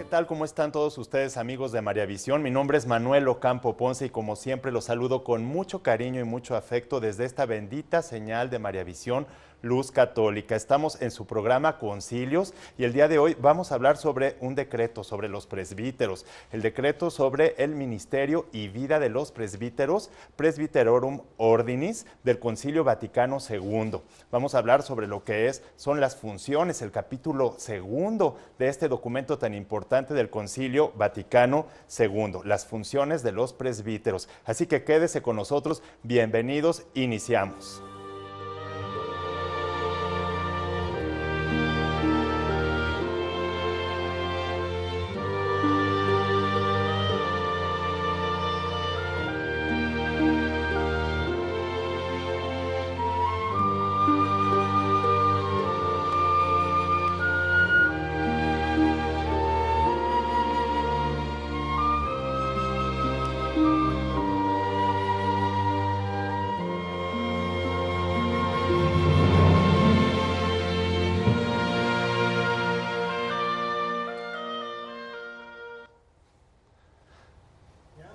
tal? ¿Cómo están todos ustedes, amigos de María Visión? Mi nombre es Manuel Ocampo Ponce y como siempre los saludo con mucho cariño y mucho afecto desde esta bendita señal de María Visión, Luz Católica. Estamos en su programa Concilios y el día de hoy vamos a hablar sobre un decreto sobre los presbíteros, el decreto sobre el ministerio y vida de los presbíteros, Presbyterorum Ordinis del Concilio Vaticano II. Vamos a hablar sobre lo que son las funciones, el capítulo segundo de este documento tan importante del Concilio Vaticano II, las funciones de los presbíteros. Así que quédese con nosotros, bienvenidos, iniciamos.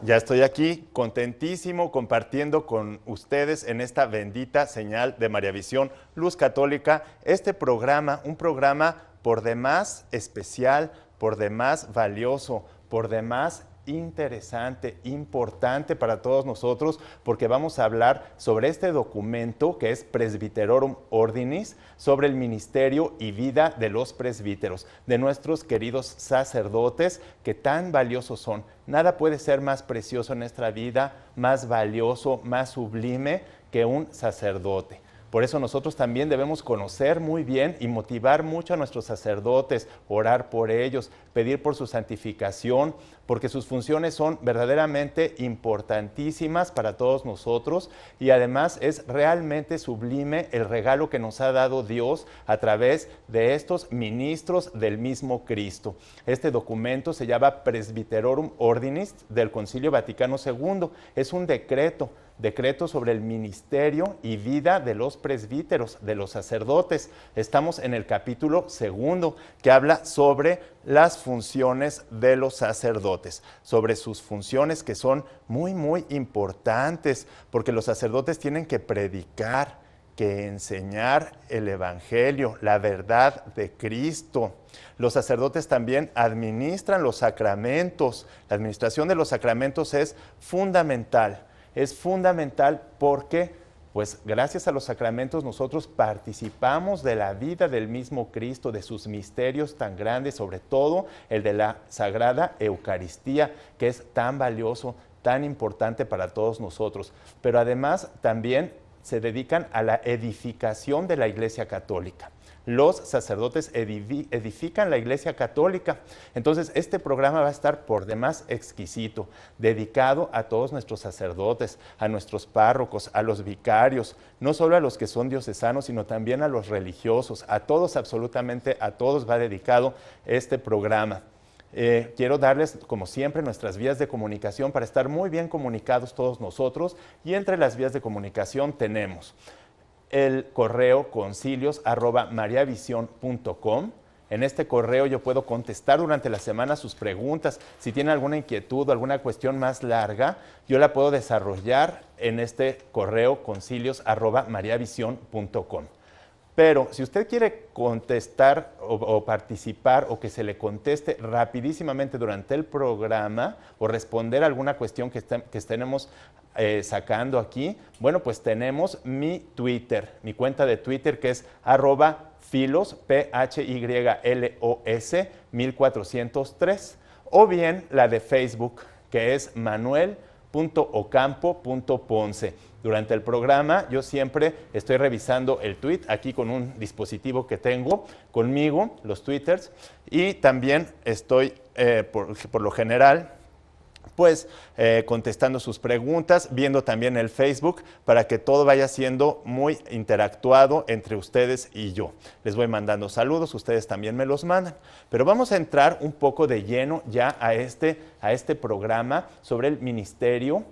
Ya estoy aquí contentísimo compartiendo con ustedes en esta bendita señal de María Visión, Luz Católica, este programa, un programa por demás especial, por demás valioso, por demás interesante, importante para todos nosotros, porque vamos a hablar sobre este documento que es Presbyterorum Ordinis, sobre el ministerio y vida de los presbíteros, de nuestros queridos sacerdotes que tan valiosos son. Nada puede ser más precioso en nuestra vida, más valioso, más sublime que un sacerdote. Por eso nosotros también debemos conocer muy bien y motivar mucho a nuestros sacerdotes, orar por ellos, pedir por su santificación, porque sus funciones son verdaderamente importantísimas para todos nosotros y además es realmente sublime el regalo que nos ha dado Dios a través de estos ministros del mismo Cristo. Este documento se llama Presbyterorum Ordinis del Concilio Vaticano II. Es un decreto sobre el ministerio y vida de los presbíteros, de los sacerdotes. Estamos en el capítulo segundo, que habla sobre las funciones de los sacerdotes, sobre sus funciones que son muy, muy importantes, porque los sacerdotes tienen que predicar, que enseñar el Evangelio, la verdad de Cristo. Los sacerdotes también administran los sacramentos. La administración de los sacramentos es fundamental. Es fundamental porque, pues gracias a los sacramentos nosotros participamos de la vida del mismo Cristo, de sus misterios tan grandes, sobre todo el de la Sagrada Eucaristía, que es tan valioso, tan importante para todos nosotros. Pero además también se dedican a la edificación de la Iglesia Católica. Los sacerdotes edifican la Iglesia Católica. Entonces, este programa va a estar por demás exquisito, dedicado a todos nuestros sacerdotes, a nuestros párrocos, a los vicarios, no solo a los que son diocesanos, sino también a los religiosos, a todos, absolutamente a todos va dedicado este programa. Quiero darles, como siempre, nuestras vías de comunicación para estar muy bien comunicados todos nosotros, y entre las vías de comunicación tenemos el correo concilios@mariavision.com. En este correo yo puedo contestar durante la semana sus preguntas. Si tienen alguna inquietud o alguna cuestión más larga, yo la puedo desarrollar en este correo concilios@mariavision.com. Pero si usted quiere contestar o participar o que se le conteste rapidísimamente durante el programa o responder alguna cuestión que estemos sacando aquí, bueno, pues tenemos mi Twitter, mi cuenta de Twitter que es @filos, PHYLOS 1403, o bien la de Facebook que es manuel.ocampo.ponce. Durante el programa yo siempre estoy revisando el tweet aquí con un dispositivo que tengo conmigo, los twitters, y también estoy por lo general pues contestando sus preguntas, viendo también el Facebook para que todo vaya siendo muy interactuado entre ustedes y yo. Les voy mandando saludos, ustedes también me los mandan. Pero vamos a entrar un poco de lleno ya a este programa sobre el ministerio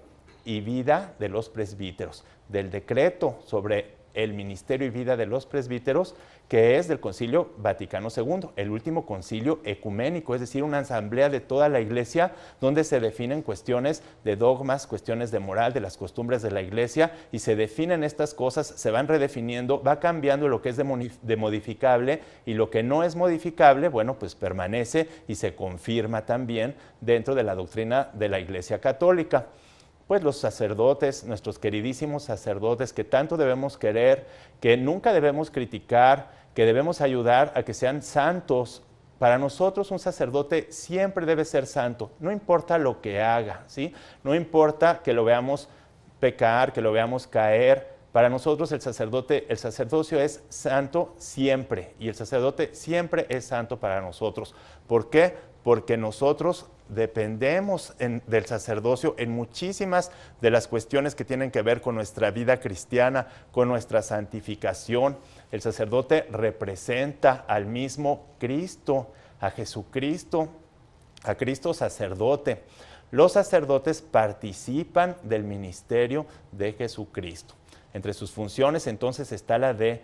y vida de los presbíteros, del decreto sobre el ministerio y vida de los presbíteros, que es del Concilio Vaticano II, el último concilio ecuménico, es decir, una asamblea de toda la Iglesia donde se definen cuestiones de dogmas, cuestiones de moral, de las costumbres de la Iglesia, y se definen estas cosas, se van redefiniendo, va cambiando lo que es de modificable, y lo que no es modificable, bueno, pues permanece y se confirma también dentro de la doctrina de la Iglesia Católica. Pues los sacerdotes, nuestros queridísimos sacerdotes que tanto debemos querer, que nunca debemos criticar, que debemos ayudar a que sean santos. Para nosotros un sacerdote siempre debe ser santo, no importa lo que haga, ¿sí? No importa que lo veamos pecar, que lo veamos caer. Para nosotros el sacerdocio es santo siempre, y el sacerdote siempre es santo para nosotros. ¿Por qué? Porque nosotros dependemos del sacerdocio en muchísimas de las cuestiones que tienen que ver con nuestra vida cristiana, con nuestra santificación. El sacerdote representa al mismo Cristo, a Jesucristo, a Cristo sacerdote. Los sacerdotes participan del ministerio de Jesucristo. Entre sus funciones entonces está la de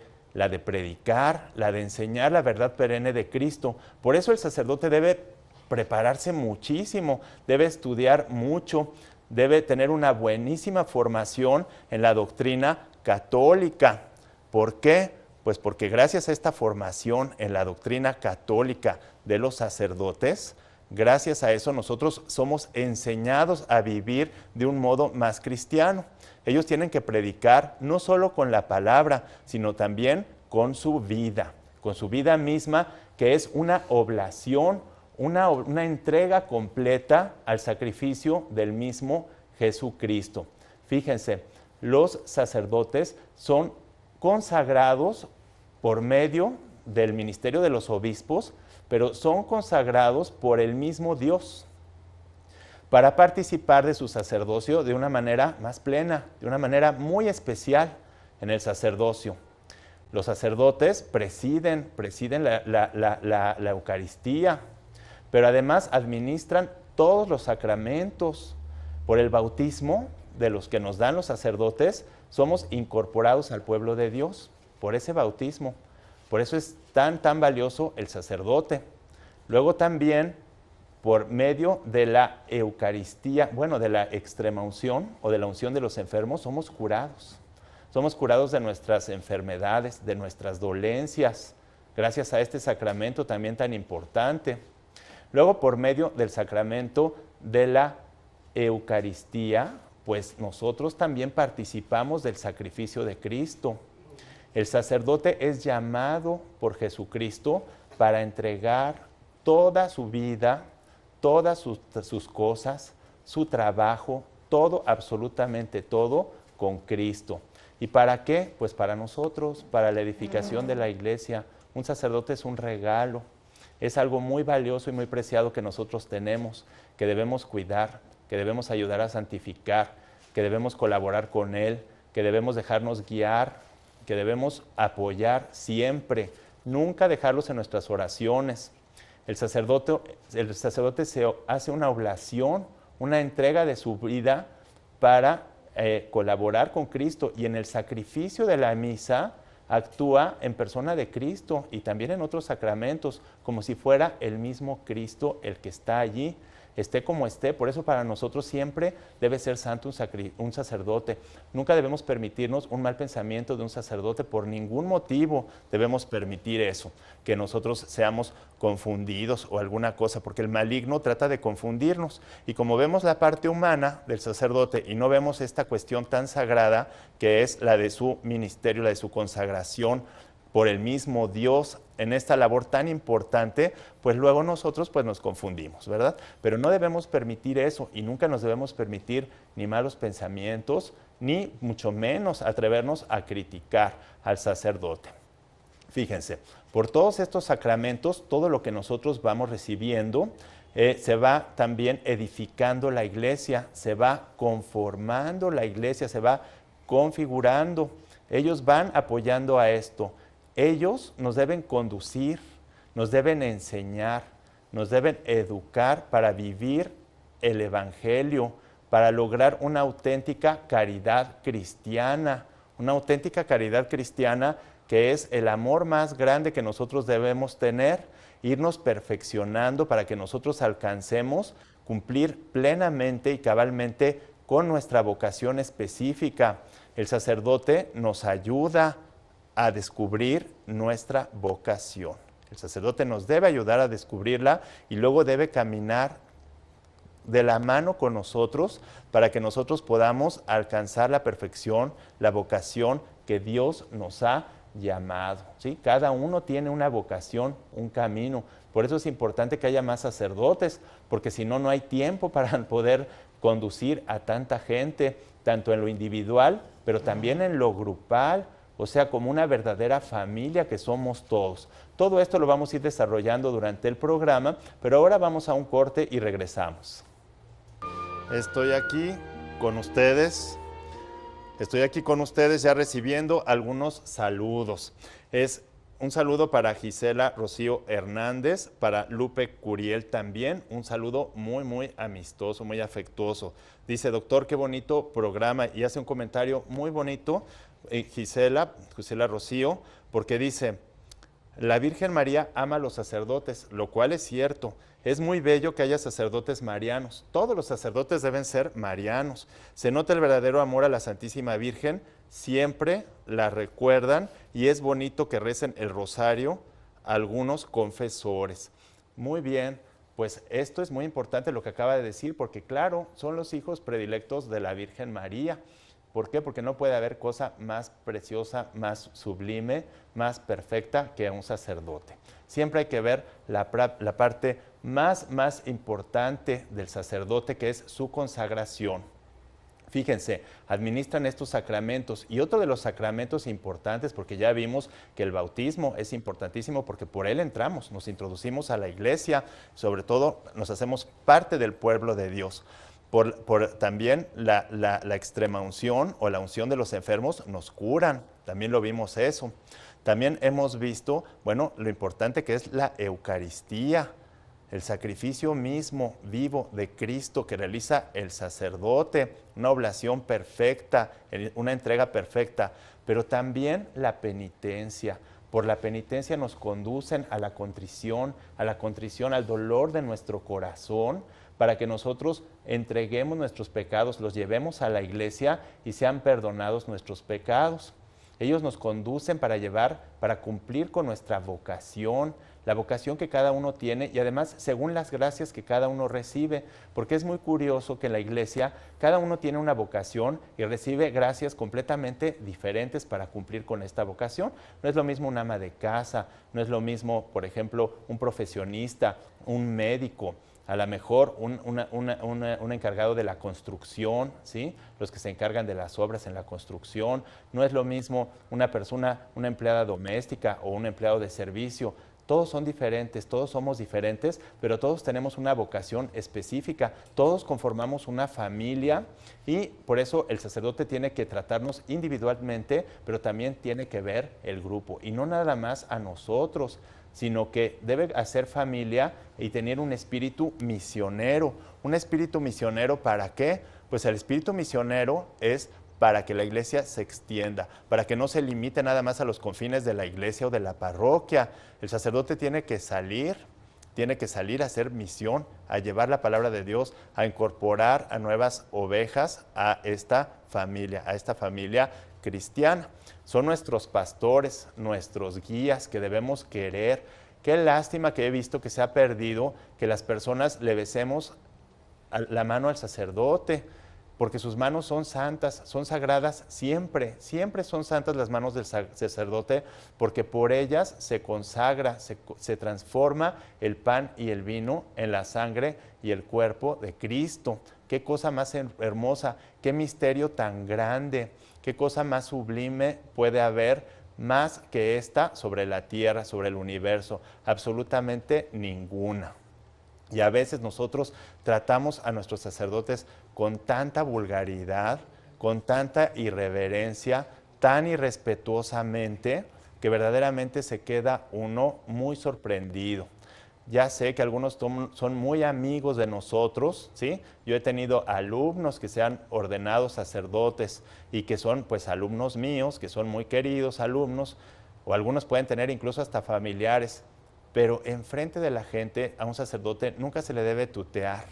predicar, la de enseñar la verdad perenne de Cristo. Por eso el sacerdote debe prepararse muchísimo, debe estudiar mucho, debe tener una buenísima formación en la doctrina católica. ¿Por qué? Pues porque gracias a esta formación en la doctrina católica de los sacerdotes, gracias a eso nosotros somos enseñados a vivir de un modo más cristiano. Ellos tienen que predicar no solo con la palabra, sino también con su vida misma, que es una oblación, una entrega completa al sacrificio del mismo Jesucristo. Fíjense, los sacerdotes son consagrados por medio del ministerio de los obispos, pero son consagrados por el mismo Dios para participar de su sacerdocio de una manera más plena, de una manera muy especial en el sacerdocio. Los sacerdotes presiden la Eucaristía, pero además administran todos los sacramentos. Por el bautismo de los que nos dan los sacerdotes, somos incorporados al pueblo de Dios, por ese bautismo. Por eso es tan valioso el sacerdote. Luego también, por medio de la Eucaristía, bueno, de la extrema unción o de la unción de los enfermos, somos curados. Somos curados de nuestras enfermedades, de nuestras dolencias, gracias a este sacramento también tan importante. Luego, por medio del sacramento de la Eucaristía, pues nosotros también participamos del sacrificio de Cristo. El sacerdote es llamado por Jesucristo para entregar toda su vida, todas sus cosas, su trabajo, todo, absolutamente todo, con Cristo. ¿Y para qué? Pues para nosotros, para la edificación de la iglesia. Un sacerdote es un regalo, es algo muy valioso y muy preciado que nosotros tenemos, que debemos cuidar, que debemos ayudar a santificar, que debemos colaborar con él, que debemos dejarnos guiar, que debemos apoyar siempre, nunca dejarlos en nuestras oraciones. El sacerdote se hace una oblación, una entrega de su vida para colaborar con Cristo, y en el sacrificio de la misa actúa en persona de Cristo y también en otros sacramentos, como si fuera el mismo Cristo el que está allí, esté como esté. Por eso para nosotros siempre debe ser santo un sacerdote. Nunca debemos permitirnos un mal pensamiento de un sacerdote, por ningún motivo debemos permitir eso, que nosotros seamos confundidos o alguna cosa, porque el maligno trata de confundirnos. Y como vemos la parte humana del sacerdote y no vemos esta cuestión tan sagrada que es la de su ministerio, la de su consagración por el mismo Dios en esta labor tan importante, pues luego nosotros pues nos confundimos, ¿verdad? Pero no debemos permitir eso, y nunca nos debemos permitir ni malos pensamientos, ni mucho menos atrevernos a criticar al sacerdote. Fíjense, por todos estos sacramentos, todo lo que nosotros vamos recibiendo, se va también edificando la iglesia, se va conformando la iglesia, se va configurando. Ellos van apoyando a esto. Ellos nos deben conducir, nos deben enseñar, nos deben educar para vivir el Evangelio, para lograr una auténtica caridad cristiana, una auténtica caridad cristiana, que es el amor más grande que nosotros debemos tener, irnos perfeccionando para que nosotros alcancemos cumplir plenamente y cabalmente con nuestra vocación específica. El sacerdote nos ayuda a descubrir nuestra vocación. El sacerdote nos debe ayudar a descubrirla y luego debe caminar de la mano con nosotros para que nosotros podamos alcanzar la perfección, la vocación que Dios nos ha llamado, ¿sí? Cada uno tiene una vocación, un camino. Por eso es importante que haya más sacerdotes, porque si no, no hay tiempo para poder conducir a tanta gente, tanto en lo individual, pero también en lo grupal, o sea, como una verdadera familia que somos todos. Todo esto lo vamos a ir desarrollando durante el programa, pero ahora vamos a un corte y regresamos. Estoy aquí con ustedes ya recibiendo algunos saludos. Es un saludo para Gisela Rocío Hernández, para Lupe Curiel también, un saludo muy, muy amistoso, muy afectuoso. Dice, doctor, qué bonito programa, y hace un comentario muy bonito, Gisela Rocío, porque dice, la Virgen María ama a los sacerdotes, lo cual es cierto. Es muy bello que haya sacerdotes marianos. Todos los sacerdotes deben ser marianos. Se nota el verdadero amor a la Santísima Virgen, siempre la recuerdan y es bonito que recen el rosario algunos confesores. Muy bien, pues esto es muy importante lo que acaba de decir, porque claro, son los hijos predilectos de la Virgen María. ¿Por qué? Porque no puede haber cosa más preciosa, más sublime, más perfecta que un sacerdote. Siempre hay que ver la parte más importante del sacerdote, que es su consagración. Fíjense, administran estos sacramentos, y otro de los sacramentos importantes, porque ya vimos que el bautismo es importantísimo porque por él entramos, nos introducimos a la iglesia, sobre todo nos hacemos parte del pueblo de Dios. También la extrema unción o la unción de los enfermos nos curan, también lo vimos eso. También hemos visto, bueno, lo importante que es la Eucaristía, el sacrificio mismo vivo de Cristo que realiza el sacerdote, una oblación perfecta, una entrega perfecta, pero también la penitencia. Por la penitencia nos conducen a la contrición, al dolor de nuestro corazón, para que nosotros entreguemos nuestros pecados, los llevemos a la iglesia y sean perdonados nuestros pecados. Ellos nos conducen para cumplir con nuestra vocación, la vocación que cada uno tiene y además según las gracias que cada uno recibe, porque es muy curioso que en la iglesia cada uno tiene una vocación y recibe gracias completamente diferentes para cumplir con esta vocación. No es lo mismo un ama de casa, no es lo mismo, por ejemplo, un profesionista, un médico, a lo mejor un encargado de la construcción, ¿sí? Los que se encargan de las obras en la construcción. No es lo mismo una persona, una empleada doméstica o un empleado de servicio. Todos son diferentes, todos somos diferentes, pero todos tenemos una vocación específica. Todos conformamos una familia y por eso el sacerdote tiene que tratarnos individualmente, pero también tiene que ver el grupo y no nada más a nosotros, sino que debe hacer familia y tener un espíritu misionero. ¿Un espíritu misionero para qué? Pues el espíritu misionero es para que la iglesia se extienda, para que no se limite nada más a los confines de la iglesia o de la parroquia. El sacerdote tiene que salir a hacer misión, a llevar la palabra de Dios, a incorporar a nuevas ovejas a esta familia cristiana. Son nuestros pastores, nuestros guías que debemos querer. Qué lástima que he visto que se ha perdido que las personas le besemos la mano al sacerdote, porque sus manos son santas, son sagradas siempre, siempre son santas las manos del sacerdote, porque por ellas se consagra, se transforma el pan y el vino en la sangre y el cuerpo de Cristo. Qué cosa más hermosa, qué misterio tan grande, qué cosa más sublime puede haber más que esta sobre la tierra, sobre el universo. Absolutamente ninguna. Y a veces nosotros tratamos a nuestros sacerdotes con tanta vulgaridad, con tanta irreverencia, tan irrespetuosamente, que verdaderamente se queda uno muy sorprendido. Ya sé que algunos son muy amigos de nosotros, ¿sí? Yo he tenido alumnos que se han ordenado sacerdotes y que son pues alumnos míos, que son muy queridos alumnos, o algunos pueden tener incluso hasta familiares, pero enfrente de la gente a un sacerdote nunca se le debe tutear,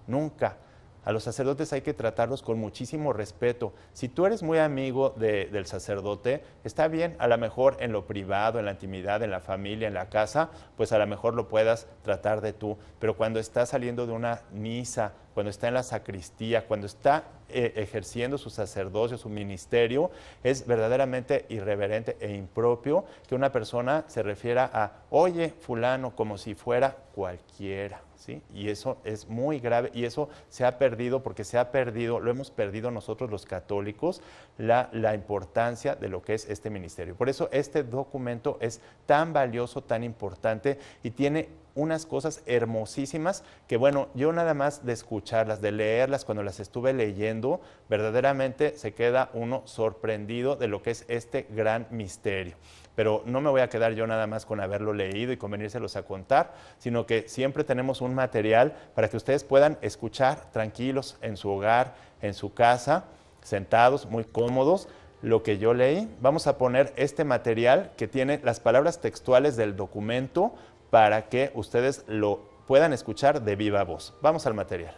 nunca. A los sacerdotes hay que tratarlos con muchísimo respeto. Si tú eres muy amigo del sacerdote, está bien, a lo mejor en lo privado, en la intimidad, en la familia, en la casa, pues a lo mejor lo puedas tratar de tú. Pero cuando está saliendo de una misa, cuando está en la sacristía, cuando está ejerciendo su sacerdocio, su ministerio, es verdaderamente irreverente e impropio que una persona se refiera a, oye, fulano, como si fuera cualquiera, ¿sí? Y eso es muy grave y eso se ha perdido porque se ha perdido, lo hemos perdido nosotros los católicos, la importancia de lo que es este ministerio. Por eso este documento es tan valioso, tan importante y tiene unas cosas hermosísimas que, bueno, yo nada más de escucharlas, de leerlas, cuando las estuve leyendo, verdaderamente se queda uno sorprendido de lo que es este gran misterio. Pero no me voy a quedar yo nada más con haberlo leído y con venírselos a contar, sino que siempre tenemos un material para que ustedes puedan escuchar tranquilos en su hogar, en su casa, sentados, muy cómodos, lo que yo leí. Vamos a poner este material que tiene las palabras textuales del documento para que ustedes lo puedan escuchar de viva voz. Vamos al material.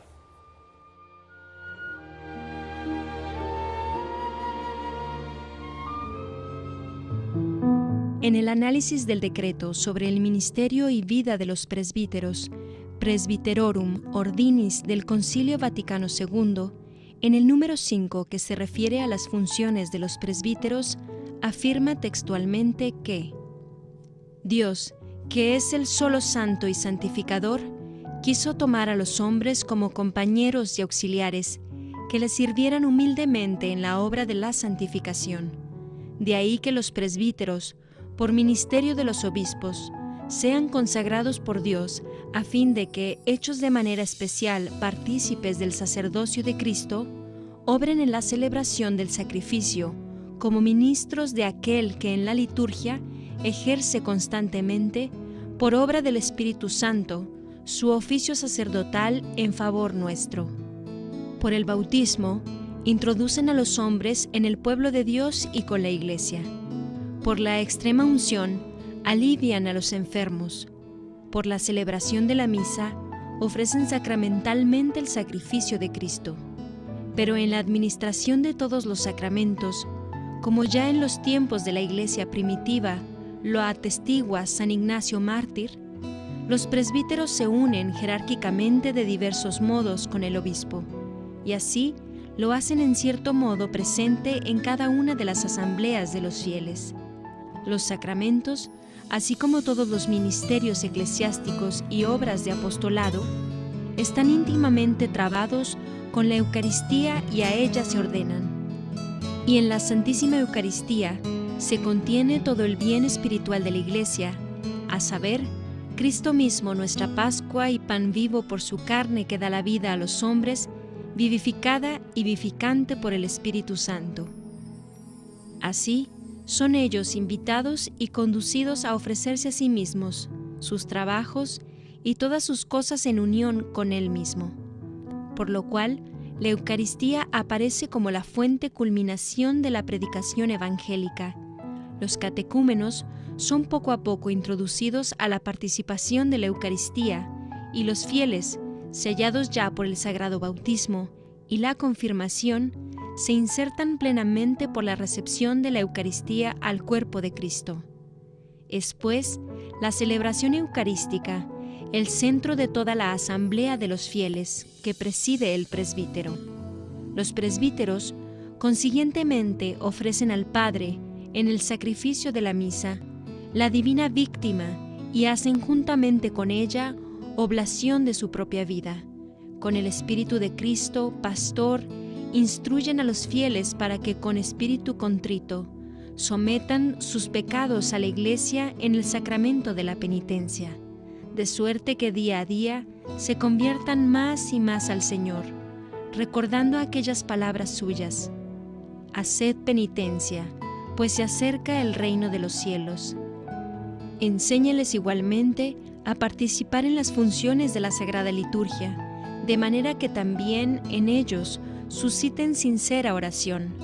En el análisis del decreto sobre el ministerio y vida de los presbíteros, Presbyterorum Ordinis del Concilio Vaticano II, en el número 5 que se refiere a las funciones de los presbíteros, afirma textualmente que Dios, que es el solo santo y santificador, quiso tomar a los hombres como compañeros y auxiliares que le sirvieran humildemente en la obra de la santificación. De ahí que los presbíteros, por ministerio de los obispos, sean consagrados por Dios a fin de que, hechos de manera especial partícipes del sacerdocio de Cristo, obren en la celebración del sacrificio como ministros de aquel que en la liturgia ejerce constantemente, por obra del Espíritu Santo, su oficio sacerdotal en favor nuestro. Por el bautismo, introducen a los hombres en el pueblo de Dios y con la Iglesia. Por la extrema unción, alivian a los enfermos. Por la celebración de la misa, ofrecen sacramentalmente el sacrificio de Cristo. Pero en la administración de todos los sacramentos, como ya en los tiempos de la Iglesia primitiva lo atestigua San Ignacio Mártir, los presbíteros se unen jerárquicamente de diversos modos con el obispo, y así lo hacen en cierto modo presente en cada una de las asambleas de los fieles. Los sacramentos, así como todos los ministerios eclesiásticos y obras de apostolado, están íntimamente trabados con la Eucaristía y a ella se ordenan. Y en la Santísima Eucaristía se contiene todo el bien espiritual de la Iglesia, a saber, Cristo mismo, nuestra Pascua y pan vivo por su carne que da la vida a los hombres, vivificada y vivificante por el Espíritu Santo. Así, son ellos invitados y conducidos a ofrecerse a sí mismos, sus trabajos y todas sus cosas en unión con Él mismo. Por lo cual, la Eucaristía aparece como la fuente culminación de la predicación evangélica. Los catecúmenos son poco a poco introducidos a la participación de la Eucaristía y los fieles, sellados ya por el sagrado bautismo y la confirmación, se insertan plenamente por la recepción de la Eucaristía al cuerpo de Cristo. Es, pues, la celebración eucarística el centro de toda la asamblea de los fieles que preside el presbítero. Los presbíteros, consiguientemente, ofrecen al Padre, en el sacrificio de la misa, la divina víctima y hacen juntamente con ella oblación de su propia vida. Con el Espíritu de Cristo, pastor, instruyen a los fieles para que con espíritu contrito sometan sus pecados a la Iglesia en el sacramento de la penitencia, de suerte que día a día se conviertan más y más al Señor, recordando aquellas palabras suyas: haced penitencia, pues se acerca el reino de los cielos. Enséñeles igualmente a participar en las funciones de la Sagrada Liturgia, de manera que también en ellos susciten sincera oración.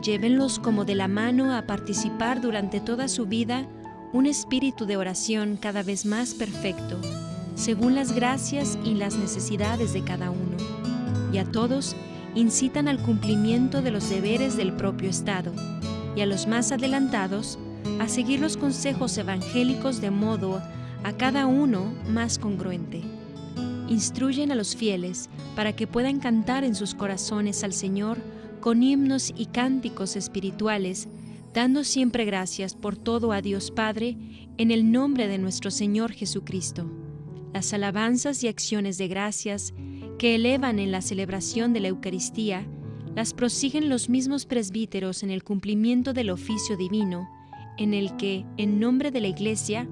Llévenlos como de la mano a participar durante toda su vida un espíritu de oración cada vez más perfecto, según las gracias y las necesidades de cada uno. Y a todos incitan al cumplimiento de los deberes del propio Estado, y a los más adelantados a seguir los consejos evangélicos de modo a cada uno más congruente. Instruyen a los fieles para que puedan cantar en sus corazones al Señor con himnos y cánticos espirituales, dando siempre gracias por todo a Dios Padre, en el nombre de nuestro Señor Jesucristo. Las alabanzas y acciones de gracias que elevan en la celebración de la Eucaristía, las prosiguen los mismos presbíteros en el cumplimiento del oficio divino, en el que, en nombre de la Iglesia,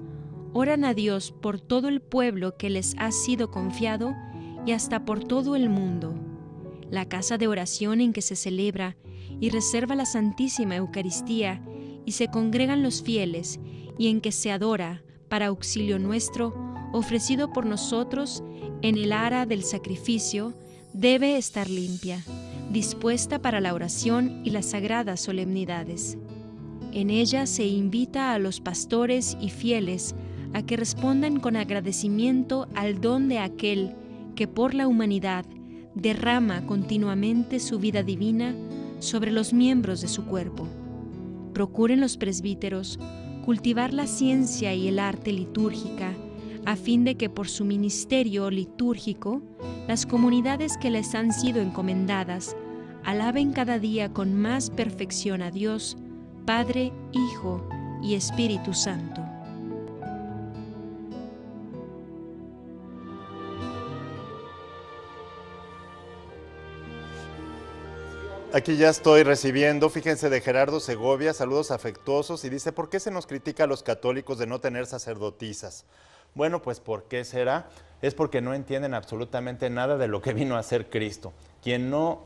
oran a Dios por todo el pueblo que les ha sido confiado y hasta por todo el mundo. La casa de oración en que se celebra y reserva la Santísima Eucaristía y se congregan los fieles y en que se adora, para auxilio nuestro, ofrecido por nosotros en el ara del sacrificio, debe estar limpia, dispuesta para la oración y las sagradas solemnidades. En ella se invita a los pastores y fieles a que respondan con agradecimiento al don de aquel que por la humanidad derrama continuamente su vida divina sobre los miembros de su cuerpo. Procuren los presbíteros cultivar la ciencia y el arte litúrgica, a fin de que por su ministerio litúrgico, las comunidades que les han sido encomendadas alaben cada día con más perfección a Dios, Padre, Hijo y Espíritu Santo. Aquí ya estoy recibiendo, fíjense, de Gerardo Segovia, saludos afectuosos, y dice: ¿por qué se nos critica a los católicos de no tener sacerdotisas? Bueno, pues ¿por qué será? Es porque no entienden absolutamente nada de lo que vino a hacer Cristo. Quien no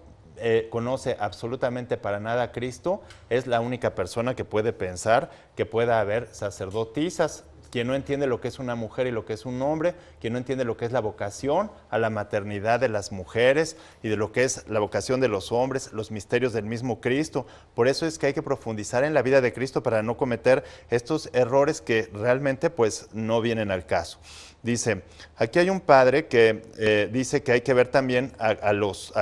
conoce absolutamente para nada a Cristo es la única persona que puede pensar que pueda haber sacerdotisas. Quien no entiende lo que es una mujer y lo que es un hombre, quien no entiende lo que es la vocación a la maternidad de las mujeres y de lo que es la vocación de los hombres, los misterios del mismo Cristo. Por eso es que hay que profundizar en la vida de Cristo para no cometer estos errores que realmente pues no vienen al caso. Dice, aquí hay un padre que dice que hay que ver también a los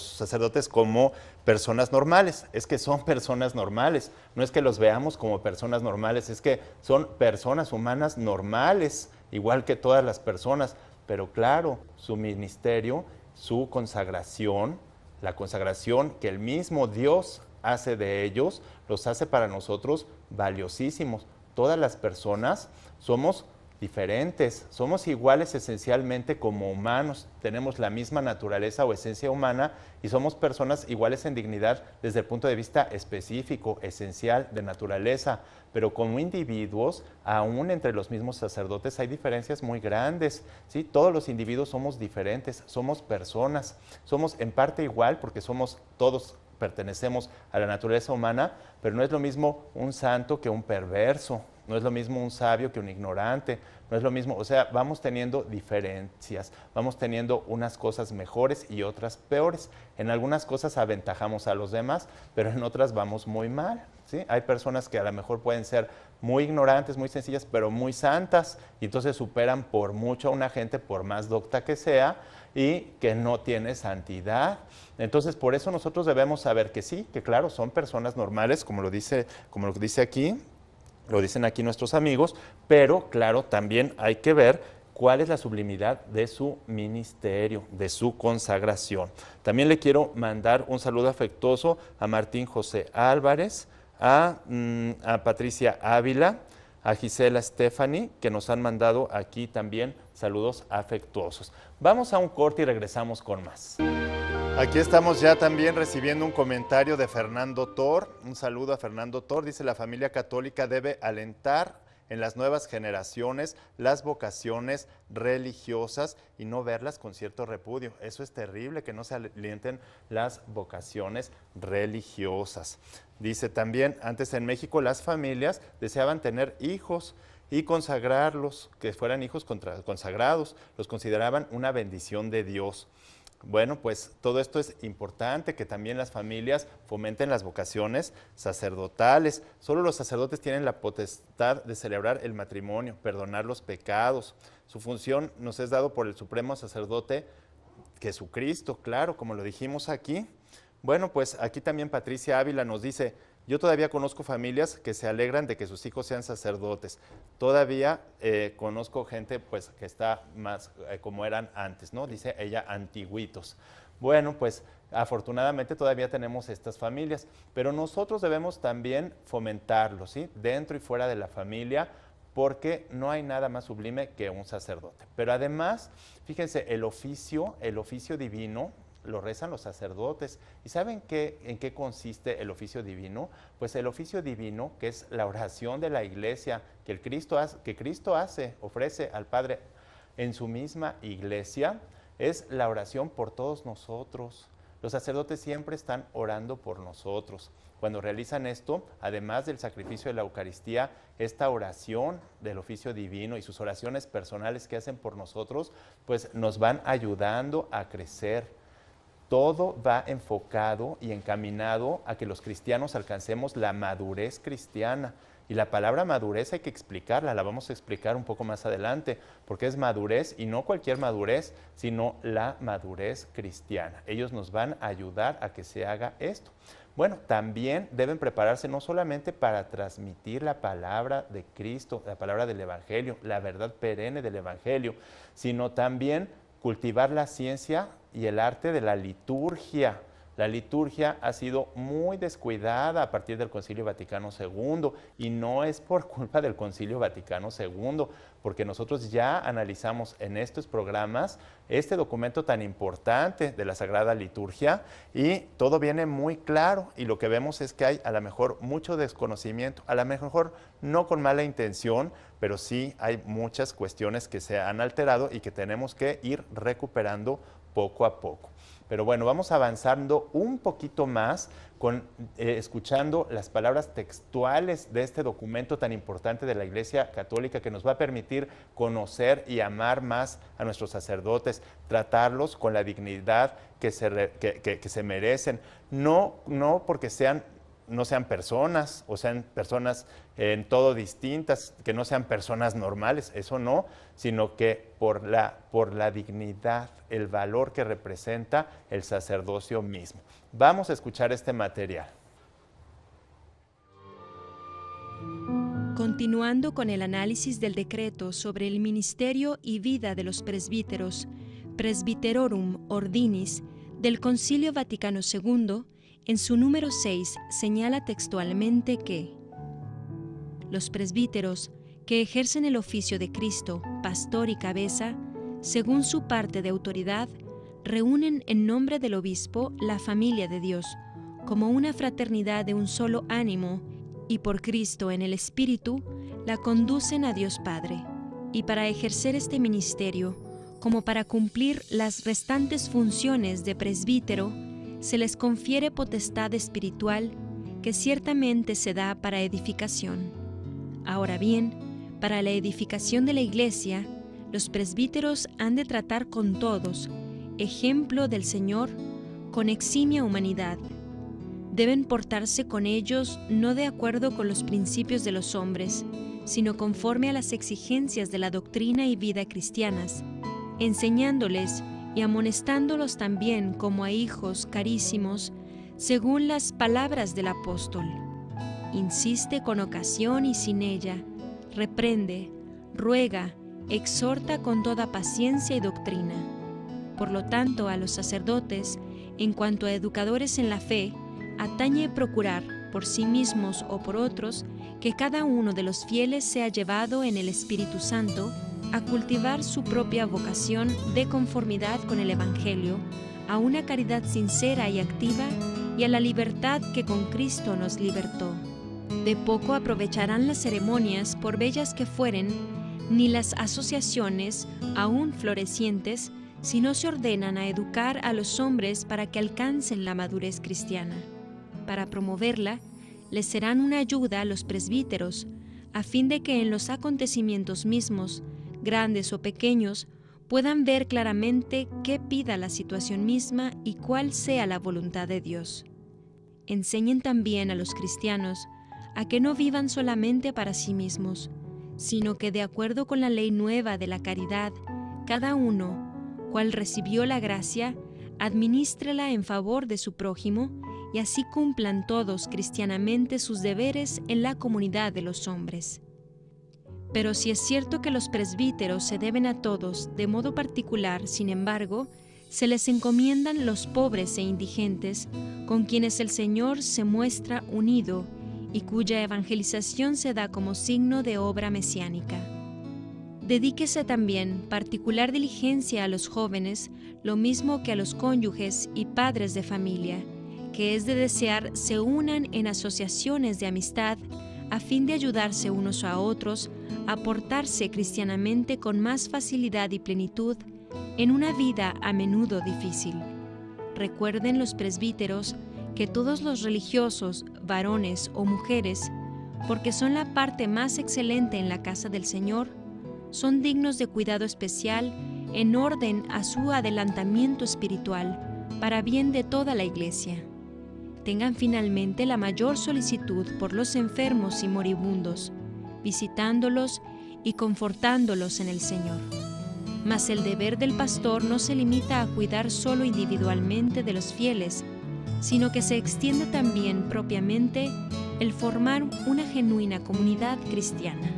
sacerdotes como personas normales. Es que son personas normales, no es que los veamos como personas normales, es que son personas humanas normales, igual que todas las personas, pero claro, su ministerio, su consagración, la consagración que el mismo Dios hace de ellos, los hace para nosotros valiosísimos. Todas las personas somos diferentes, somos iguales esencialmente como humanos, tenemos la misma naturaleza o esencia humana y somos personas iguales en dignidad desde el punto de vista específico, esencial, de naturaleza, pero como individuos, aún entre los mismos sacerdotes hay diferencias muy grandes, ¿sí? Todos los individuos somos diferentes, somos personas, somos en parte igual porque somos todos, pertenecemos a la naturaleza humana, pero no es lo mismo un santo que un perverso, no es lo mismo un sabio que un ignorante, no es lo mismo, o sea, vamos teniendo diferencias, vamos teniendo unas cosas mejores y otras peores. En algunas cosas aventajamos a los demás, pero en otras vamos muy mal, ¿sí? Hay personas que a lo mejor pueden ser muy ignorantes, muy sencillas, pero muy santas, y entonces superan por mucho a una gente, por más docta que sea, y que no tiene santidad. Entonces, por eso nosotros debemos saber que sí, que claro, son personas normales, como lo dice aquí, lo dicen aquí nuestros amigos, pero claro, también hay que ver cuál es la sublimidad de su ministerio, de su consagración. También le quiero mandar un saludo afectuoso a Martín José Álvarez, a Patricia Ávila, a Gisela Stephanie, que nos han mandado aquí también saludos afectuosos. Vamos a un corte y regresamos con más. Aquí estamos ya también recibiendo un comentario de Fernando Tor. Un saludo a Fernando Tor. Dice: la familia católica debe alentar en las nuevas generaciones las vocaciones religiosas y no verlas con cierto repudio. Eso es terrible, que no se alienten las vocaciones religiosas. Dice también, antes en México las familias deseaban tener hijos y consagrarlos, que fueran hijos consagrados, los consideraban una bendición de Dios. Bueno, pues todo esto es importante, que también las familias fomenten las vocaciones sacerdotales. Solo los sacerdotes tienen la potestad de celebrar el matrimonio, perdonar los pecados. Su función nos es dado por el supremo sacerdote Jesucristo, claro, como lo dijimos aquí. Bueno, pues aquí también Patricia Ávila nos dice: yo todavía conozco familias que se alegran de que sus hijos sean sacerdotes. Todavía conozco gente pues que está más como eran antes, ¿no? Dice ella, antiguitos. Bueno, pues afortunadamente todavía tenemos estas familias, pero nosotros debemos también fomentarlo, ¿sí? Dentro y fuera de la familia, porque no hay nada más sublime que un sacerdote. Pero además, fíjense, el oficio divino lo rezan los sacerdotes. ¿Y saben en qué consiste el oficio divino? Pues el oficio divino, que es la oración de la iglesia, que Cristo ofrece al Padre en su misma iglesia, es la oración por todos nosotros. Los sacerdotes siempre están orando por nosotros. Cuando realizan esto, además del sacrificio de la Eucaristía, esta oración del oficio divino y sus oraciones personales que hacen por nosotros, pues nos van ayudando a crecer. Todo va enfocado y encaminado a que los cristianos alcancemos la madurez cristiana. Y la palabra madurez hay que explicarla, la vamos a explicar un poco más adelante, porque es madurez y no cualquier madurez, sino la madurez cristiana. Ellos nos van a ayudar a que se haga esto. Bueno, también deben prepararse no solamente para transmitir la palabra de Cristo, la palabra del Evangelio, la verdad perenne del Evangelio, sino también cultivar la ciencia y el arte de la liturgia. La liturgia ha sido muy descuidada a partir del Concilio Vaticano II, y no es por culpa del Concilio Vaticano II, porque nosotros ya analizamos en estos programas este documento tan importante de la Sagrada Liturgia y todo viene muy claro, y lo que vemos es que hay a lo mejor mucho desconocimiento, a lo mejor no con mala intención, pero sí hay muchas cuestiones que se han alterado y que tenemos que ir recuperando poco a poco. Pero bueno, vamos avanzando un poquito más escuchando las palabras textuales de este documento tan importante de la Iglesia Católica, que nos va a permitir conocer y amar más a nuestros sacerdotes, tratarlos con la dignidad que se merecen, no porque no sean personas, o sean personas en todo distintas, que no sean personas normales, eso no, sino que por la dignidad, el valor que representa el sacerdocio mismo. Vamos a escuchar este material. Continuando con el análisis del decreto sobre el ministerio y vida de los presbíteros, Presbyterorum Ordinis, del Concilio Vaticano II, en su número 6 señala textualmente que los presbíteros que ejercen el oficio de Cristo, pastor y cabeza, según su parte de autoridad, reúnen en nombre del obispo la familia de Dios, como una fraternidad de un solo ánimo, y por Cristo en el Espíritu, la conducen a Dios Padre. Y para ejercer este ministerio, como para cumplir las restantes funciones de presbítero, se les confiere potestad espiritual que ciertamente se da para edificación. Ahora bien, para la edificación de la Iglesia, los presbíteros han de tratar con todos, ejemplo del Señor, con eximia humanidad. Deben portarse con ellos no de acuerdo con los principios de los hombres, sino conforme a las exigencias de la doctrina y vida cristianas, enseñándoles y amonestándolos también como a hijos carísimos, según las palabras del apóstol. Insiste con ocasión y sin ella, reprende, ruega, exhorta con toda paciencia y doctrina. Por lo tanto, a los sacerdotes, en cuanto a educadores en la fe, atañe procurar, por sí mismos o por otros, que cada uno de los fieles sea llevado en el Espíritu Santo a cultivar su propia vocación de conformidad con el Evangelio, a una caridad sincera y activa y a la libertad que con Cristo nos libertó. De poco aprovecharán las ceremonias, por bellas que fueren, ni las asociaciones, aún florecientes, si no se ordenan a educar a los hombres para que alcancen la madurez cristiana. Para promoverla, les serán una ayuda a los presbíteros, a fin de que en los acontecimientos mismos, grandes o pequeños, puedan ver claramente qué pida la situación misma y cuál sea la voluntad de Dios. Enseñen también a los cristianos a que no vivan solamente para sí mismos, sino que de acuerdo con la ley nueva de la caridad, cada uno, cual recibió la gracia, adminístrela en favor de su prójimo, y así cumplan todos cristianamente sus deberes en la comunidad de los hombres. Pero si es cierto que los presbíteros se deben a todos de modo particular, sin embargo, se les encomiendan los pobres e indigentes, con quienes el Señor se muestra unido y cuya evangelización se da como signo de obra mesiánica. Dedíquese también particular diligencia a los jóvenes, lo mismo que a los cónyuges y padres de familia, que es de desear se unan en asociaciones de amistad a fin de ayudarse unos a otros a portarse cristianamente con más facilidad y plenitud en una vida a menudo difícil. Recuerden los presbíteros que todos los religiosos, varones o mujeres, porque son la parte más excelente en la casa del Señor, son dignos de cuidado especial en orden a su adelantamiento espiritual para bien de toda la Iglesia. Tengan finalmente la mayor solicitud por los enfermos y moribundos, visitándolos y confortándolos en el Señor. Mas el deber del pastor no se limita a cuidar solo individualmente de los fieles, sino que se extiende también propiamente el formar una genuina comunidad cristiana.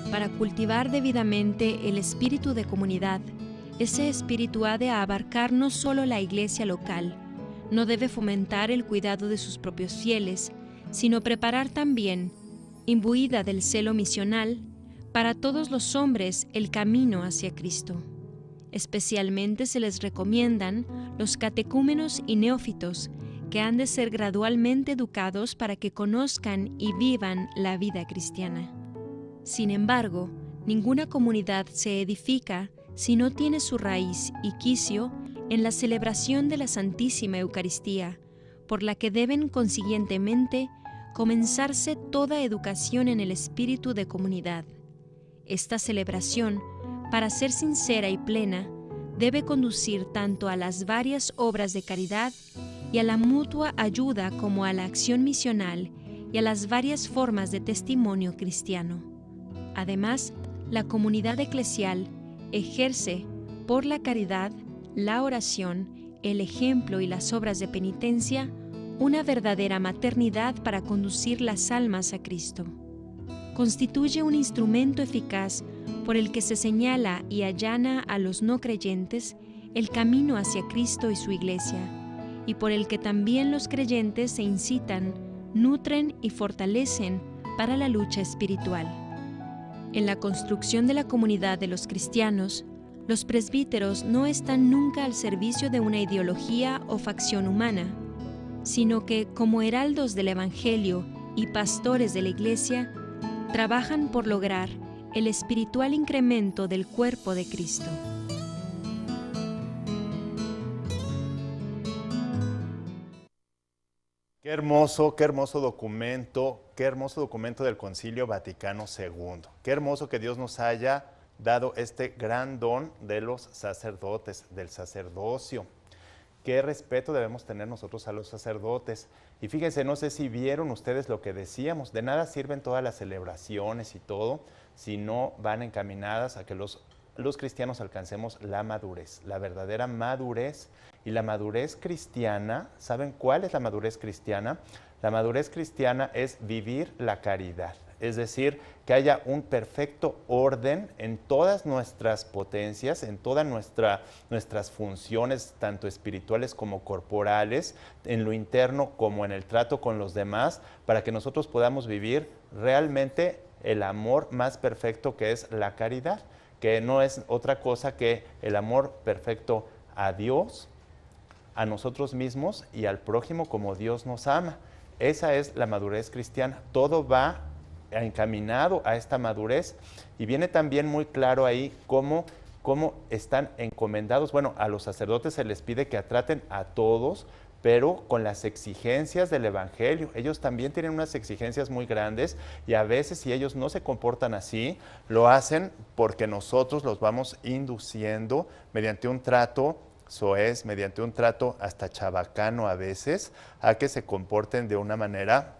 Para cultivar debidamente el espíritu de comunidad, ese espíritu ha de abarcar no solo la iglesia local, no debe fomentar el cuidado de sus propios fieles, sino preparar también, imbuida del celo misional, para todos los hombres el camino hacia Cristo. Especialmente se les recomiendan los catecúmenos y neófitos, que han de ser gradualmente educados para que conozcan y vivan la vida cristiana. Sin embargo, ninguna comunidad se edifica si no tiene su raíz y quicio en la celebración de la Santísima Eucaristía, por la que deben consiguientemente comenzarse toda educación en el espíritu de comunidad. Esta celebración, para ser sincera y plena, debe conducir tanto a las varias obras de caridad y a la mutua ayuda como a la acción misional y a las varias formas de testimonio cristiano. Además, la comunidad eclesial ejerce, por la caridad, la oración, el ejemplo y las obras de penitencia, una verdadera maternidad para conducir las almas a Cristo. Constituye un instrumento eficaz por el que se señala y allana a los no creyentes el camino hacia Cristo y su Iglesia, y por el que también los creyentes se incitan, nutren y fortalecen para la lucha espiritual. En la construcción de la comunidad de los cristianos, los presbíteros no están nunca al servicio de una ideología o facción humana, sino que, como heraldos del Evangelio y pastores de la Iglesia, trabajan por lograr el espiritual incremento del cuerpo de Cristo. Qué hermoso documento del Concilio Vaticano II. Qué hermoso que Dios nos haya dado este gran don de los sacerdotes, del sacerdocio. Qué respeto debemos tener nosotros a los sacerdotes. Y fíjense, no sé si vieron ustedes lo que decíamos, de nada sirven todas las celebraciones y todo si no van encaminadas a que los cristianos alcancemos la madurez, la verdadera madurez. Y la madurez cristiana, ¿saben cuál es la madurez cristiana? La madurez cristiana es vivir la caridad, es decir, que haya un perfecto orden en todas nuestras potencias, en todas nuestras funciones, tanto espirituales como corporales, en lo interno como en el trato con los demás, para que nosotros podamos vivir realmente el amor más perfecto, que es la caridad, que no es otra cosa que el amor perfecto a Dios, a nosotros mismos y al prójimo como Dios nos ama. Esa es la madurez cristiana. Todo va encaminado a esta madurez, y viene también muy claro ahí cómo están encomendados. Bueno, a los sacerdotes se les pide que traten a todos pero con las exigencias del Evangelio. Ellos también tienen unas exigencias muy grandes y a veces si ellos no se comportan así, lo hacen porque nosotros los vamos induciendo mediante un trato soez, mediante un trato hasta chabacano a veces, a que se comporten de una manera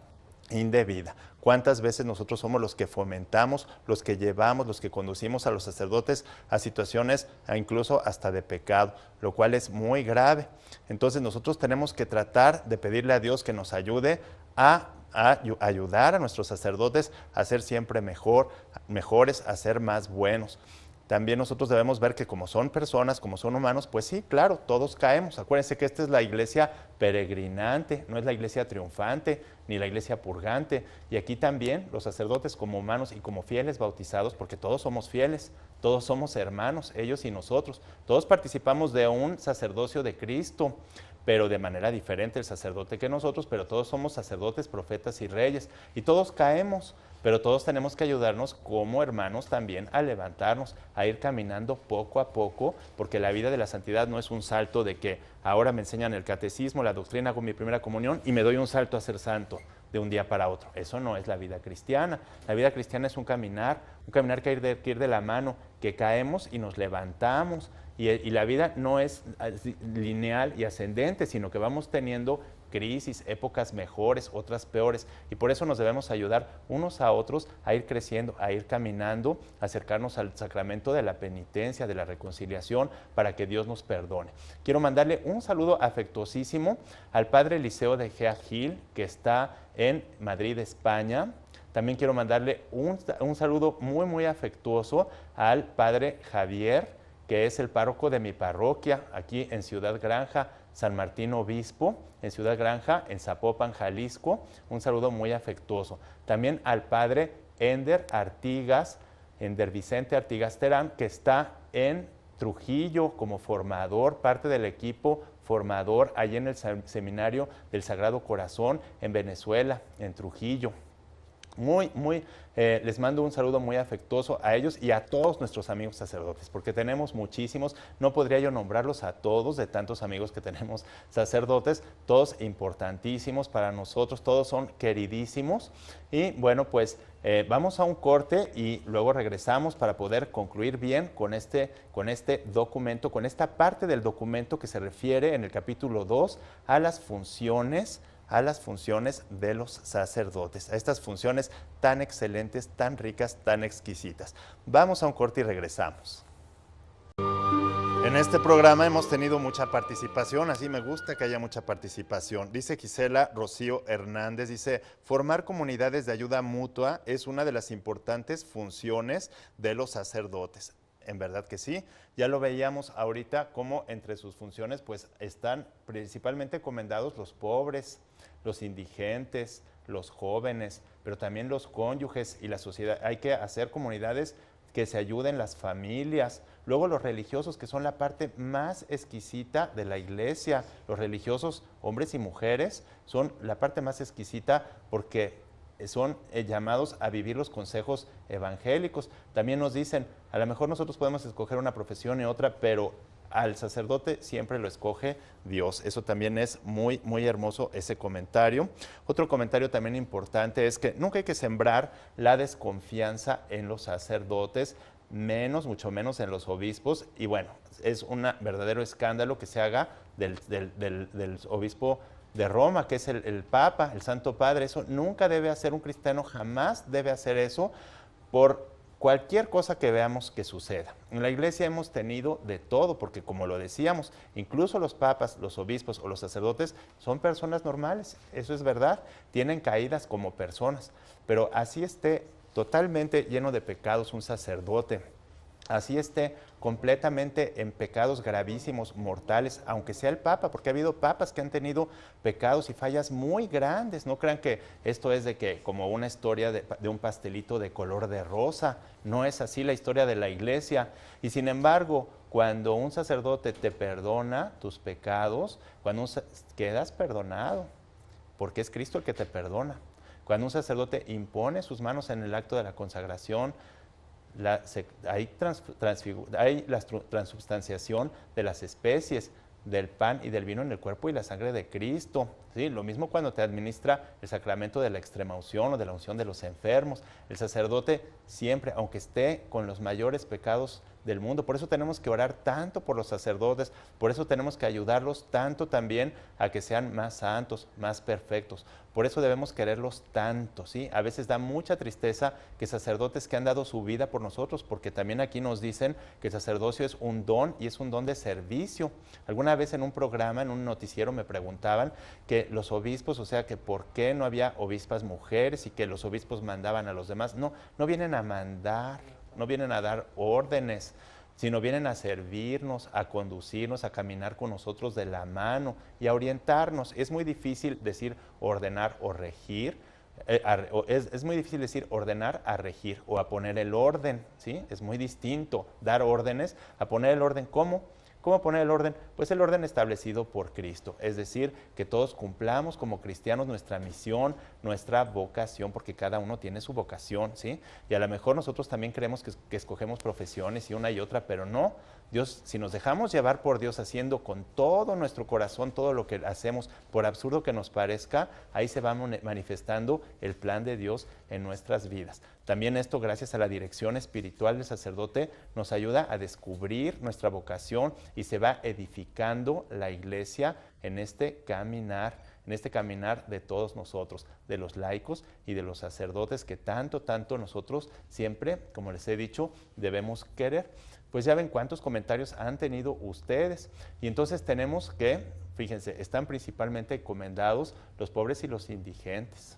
indebida. ¿Cuántas veces nosotros somos los que fomentamos, los que llevamos, los que conducimos a los sacerdotes a situaciones incluso hasta de pecado, lo cual es muy grave? Entonces nosotros tenemos que tratar de pedirle a Dios que nos ayude a ayudar a nuestros sacerdotes a ser siempre mejores, a ser más buenos. También nosotros debemos ver que como son personas, como son humanos, pues sí, claro, todos caemos. Acuérdense que esta es la iglesia peregrinante, no es la iglesia triunfante, ni la iglesia purgante. Y aquí también los sacerdotes como humanos y como fieles bautizados, porque todos somos fieles, todos somos hermanos, ellos y nosotros. Todos participamos de un sacerdocio de Cristo, pero de manera diferente el sacerdote que nosotros, pero todos somos sacerdotes, profetas y reyes. Y todos caemos, pero todos tenemos que ayudarnos como hermanos también a levantarnos, a ir caminando poco a poco, porque la vida de la santidad no es un salto de que ahora me enseñan el catecismo, la doctrina, hago mi primera comunión y me doy un salto a ser santo de un día para otro. Eso no es la vida cristiana. La vida cristiana es un caminar que hay que ir de la mano, que caemos y nos levantamos. Y la vida no es lineal y ascendente, sino que vamos teniendo crisis, épocas mejores, otras peores. Y por eso nos debemos ayudar unos a otros a ir creciendo, a ir caminando, a acercarnos al sacramento de la penitencia, de la reconciliación, para que Dios nos perdone. Quiero mandarle un saludo afectuosísimo al padre Eliseo de Gea Gil, que está en Madrid, España. También quiero mandarle un saludo muy, muy afectuoso al padre Javier, que es el párroco de mi parroquia, aquí en Ciudad Granja, San Martín Obispo, en Ciudad Granja, en Zapopan, Jalisco. Un saludo muy afectuoso. También al padre Ender Vicente Artigas Terán, que está en Trujillo como formador, parte del equipo formador, allí en el Seminario del Sagrado Corazón, en Venezuela, en Trujillo. Les mando un saludo muy afectuoso a ellos y a todos nuestros amigos sacerdotes, porque tenemos muchísimos, no podría yo nombrarlos a todos de tantos amigos que tenemos sacerdotes, todos importantísimos para nosotros, todos son queridísimos. Y bueno, pues vamos a un corte y luego regresamos para poder concluir bien con este documento, con esta parte del documento que se refiere en el capítulo 2 a las funciones de los sacerdotes, a estas funciones tan excelentes, tan ricas, tan exquisitas. Vamos a un corte y regresamos. En este programa hemos tenido mucha participación, así me gusta que haya mucha participación. Dice Gisela Rocío Hernández, dice, formar comunidades de ayuda mutua es una de las importantes funciones de los sacerdotes. En verdad que sí, ya lo veíamos ahorita como entre sus funciones pues están principalmente encomendados los pobres, los indigentes, los jóvenes, pero también los cónyuges y la sociedad. Hay que hacer comunidades que se ayuden las familias. Luego los religiosos, que son la parte más exquisita de la iglesia. Los religiosos, hombres y mujeres, son la parte más exquisita porque son llamados a vivir los consejos evangélicos. También nos dicen, a lo mejor nosotros podemos escoger una profesión y otra, pero al sacerdote siempre lo escoge Dios. Eso también es muy, muy hermoso ese comentario. Otro comentario también importante es que nunca hay que sembrar la desconfianza en los sacerdotes, mucho menos en los obispos. Y bueno, es un verdadero escándalo que se haga del obispo de Roma, que es el Papa, el Santo Padre. Eso nunca debe hacer un cristiano, jamás debe hacer eso por cualquier cosa que veamos que suceda. En la iglesia hemos tenido de todo, porque como lo decíamos, incluso los papas, los obispos o los sacerdotes son personas normales, eso es verdad, tienen caídas como personas, pero así esté totalmente lleno de pecados un sacerdote, así esté completamente en pecados gravísimos, mortales, aunque sea el Papa, porque ha habido papas que han tenido pecados y fallas muy grandes. No crean que esto es de que como una historia de un pastelito de color de rosa. No es así la historia de la iglesia. Y sin embargo, cuando un sacerdote te perdona tus pecados, quedas perdonado, porque es Cristo el que te perdona. Cuando un sacerdote impone sus manos en el acto de la consagración, hay la transubstanciación de las especies, del pan y del vino en el cuerpo y la sangre de Cristo. ¿Sí? Lo mismo cuando te administra el sacramento de la extrema unción o de la unción de los enfermos. El sacerdote siempre, aunque esté con los mayores pecados del mundo, por eso tenemos que orar tanto por los sacerdotes, por eso tenemos que ayudarlos tanto también a que sean más santos, más perfectos. Por eso debemos quererlos tanto, ¿sí? A veces da mucha tristeza que sacerdotes que han dado su vida por nosotros, porque también aquí nos dicen que el sacerdocio es un don y es un don de servicio. Alguna vez en un programa, en un noticiero, me preguntaban que los obispos, o sea, que por qué no había obispas mujeres y que los obispos mandaban a los demás. No, no vienen a mandar, no vienen a dar órdenes, sino vienen a servirnos, a conducirnos, a caminar con nosotros de la mano y a orientarnos. Es muy difícil decir ordenar o regir, es muy difícil decir ordenar a regir o a poner el orden, ¿sí? Es muy distinto dar órdenes a poner el orden. ¿Cómo? ¿Cómo poner el orden? Pues el orden establecido por Cristo, es decir, que todos cumplamos como cristianos nuestra misión, nuestra vocación, porque cada uno tiene su vocación, ¿sí? Y a lo mejor nosotros también creemos que escogemos profesiones y una y otra, pero no. Dios, si nos dejamos llevar por Dios haciendo con todo nuestro corazón todo lo que hacemos, por absurdo que nos parezca, ahí se va manifestando el plan de Dios en nuestras vidas. También esto, gracias a la dirección espiritual del sacerdote, nos ayuda a descubrir nuestra vocación y se va edificando la iglesia en este caminar de todos nosotros, de los laicos y de los sacerdotes que tanto nosotros siempre, como les he dicho, debemos querer. Pues ya ven cuántos comentarios han tenido ustedes. Y entonces tenemos que, fíjense, están principalmente encomendados los pobres y los indigentes.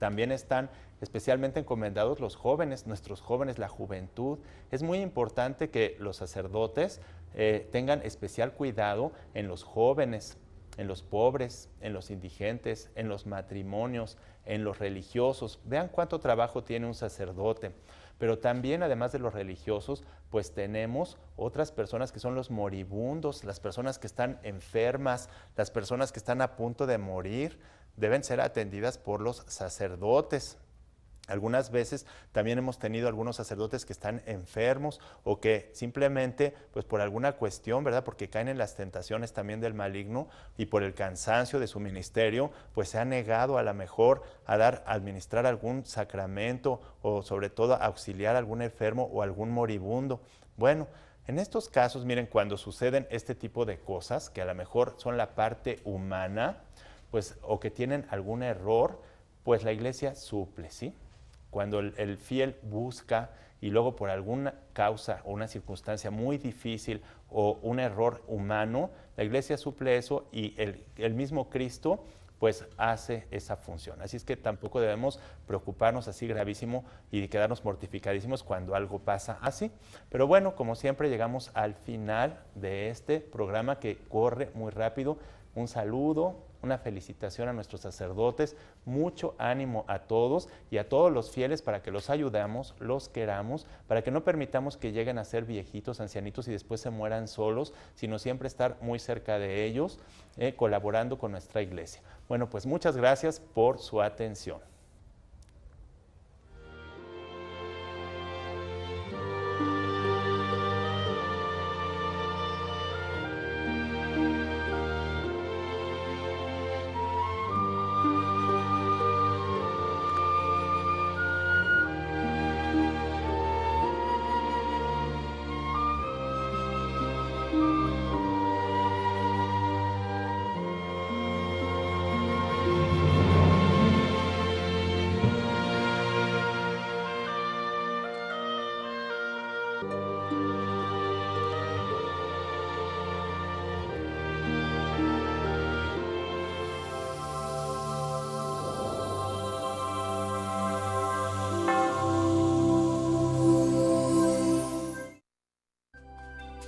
También están especialmente encomendados los jóvenes, nuestros jóvenes, la juventud. Es muy importante que los sacerdotes tengan especial cuidado en los jóvenes, en los pobres, en los indigentes, en los matrimonios, en los religiosos. Vean cuánto trabajo tiene un sacerdote. Pero también, además de los religiosos, pues tenemos otras personas que son los moribundos, las personas que están enfermas, las personas que están a punto de morir, deben ser atendidas por los sacerdotes. Algunas veces también hemos tenido algunos sacerdotes que están enfermos o que simplemente, pues por alguna cuestión, ¿verdad? Porque caen en las tentaciones también del maligno y por el cansancio de su ministerio, pues se han negado a lo mejor a administrar algún sacramento o sobre todo a auxiliar a algún enfermo o algún moribundo. Bueno, en estos casos, miren, cuando suceden este tipo de cosas, que a lo mejor son la parte humana, pues o que tienen algún error, pues la iglesia suple, ¿sí? Cuando el fiel busca y luego por alguna causa o una circunstancia muy difícil o un error humano, la iglesia suple eso y el mismo Cristo pues hace esa función. Así es que tampoco debemos preocuparnos así gravísimo y quedarnos mortificadísimos cuando algo pasa así. Pero bueno, como siempre llegamos al final de este programa que corre muy rápido. Un saludo, una felicitación a nuestros sacerdotes, mucho ánimo a todos y a todos los fieles para que los ayudemos, los queramos, para que no permitamos que lleguen a ser viejitos, ancianitos y después se mueran solos, sino siempre estar muy cerca de ellos, colaborando con nuestra iglesia. Bueno, pues muchas gracias por su atención.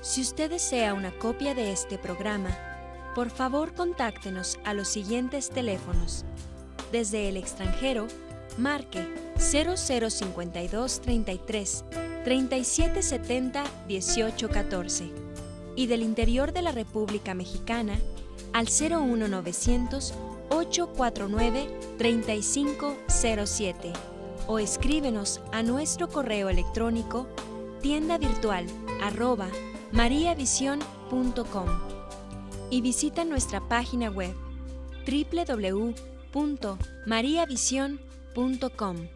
Si usted desea una copia de este programa, por favor contáctenos a los siguientes teléfonos. Desde el extranjero, marque 0052 33 3770 1814 y del interior de la República Mexicana al 01900 849 3507 o escríbenos a nuestro correo electrónico tiendavirtual@mariavision.com. y visita nuestra página web www.mariavision.com.